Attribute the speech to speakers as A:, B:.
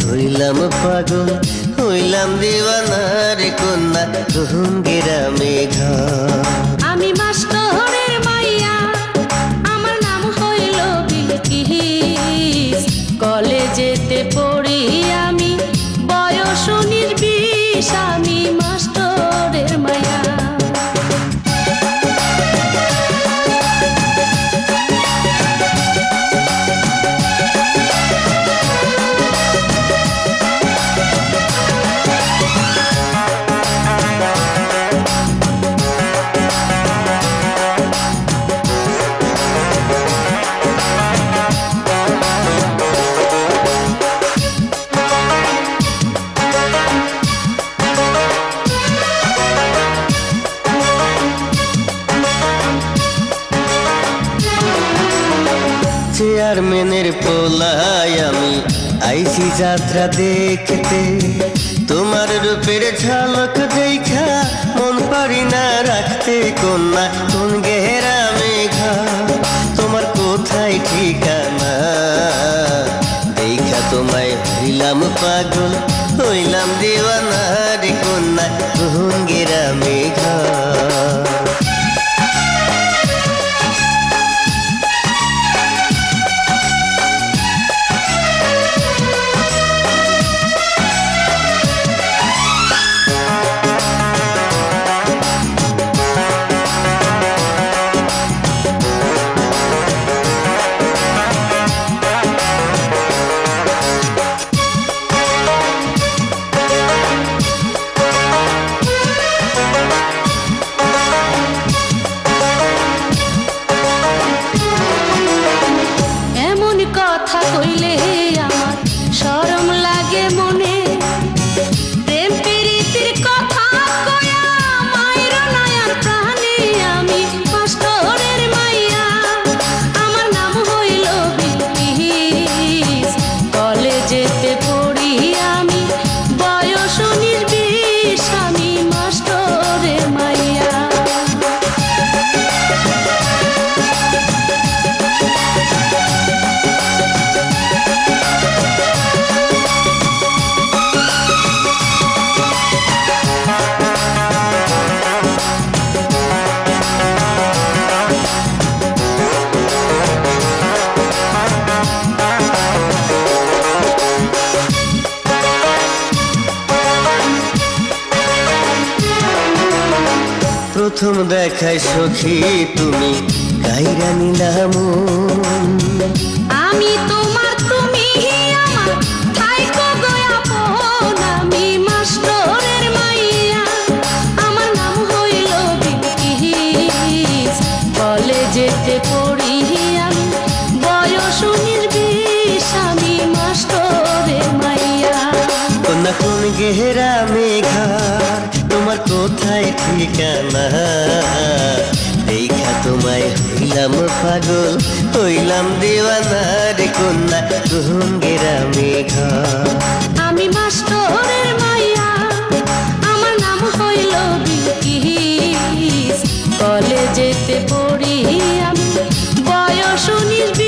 A: হইলাম পাগল, হইলাম দিওয়ানার কন্যা, কোন গ্রামে ঘর।
B: আমি মাস্টরের মাইয়া, আমার নাম হইল বিলকিস। কলেজেতে পড়ি আমি, বয়স 19-20, আমি মাস্টরের মাইয়া।
A: চেয়ারম্যানের পোলায় আমি আইছি যাত্রা দেখতে, তোমার রূপের ঝলক দেখা মন পারি না রাখতে, কন্যা কোন গ্রামে ঘর, তোমার কোথায় ঠিকানা, দেখা তোমায় হইলাম পাগল, হইলাম দিওয়ানা রে কন্যা, কোন গ্রামে ঘর।
B: কথা কইলে আমার শরম লাগে মনে, প্রেম প্রীতির কথা কয়া মায়ের নয়ন প্রাণে, আমি মাস্টরের মাইয়া, আমার নাম হইল বিলকিস। কলেজেতে পড়ি আমি, বয়স 19-20, আমি মাস্টরের মাইয়া।
A: প্রথম দেখায় সখী তুমি কাইরা নিলাম,
B: আমি তোমার তুমি আমার, থাইকো গো আপন, আমি মাস্টরের মাইয়া, আমার নাম হইল বিলকিস। কলেজেতে পড়ি আমি, বয়স 19-20, আমি মাস্টরের মাইয়া।
A: কন্যা কোন গ্রামে ঘর, তোমার কোথায় ঠিকানা, দেখা তোমায় হইলাম পাগল, হইলাম দিওয়ানা রে কন্যা, কোন গ্রামে ঘর।
B: আমি মাস্টরের মাইয়া, আমার নাম হইল বিলকিস। কলেজেতে পড়ি আমি, বয়স 19-20।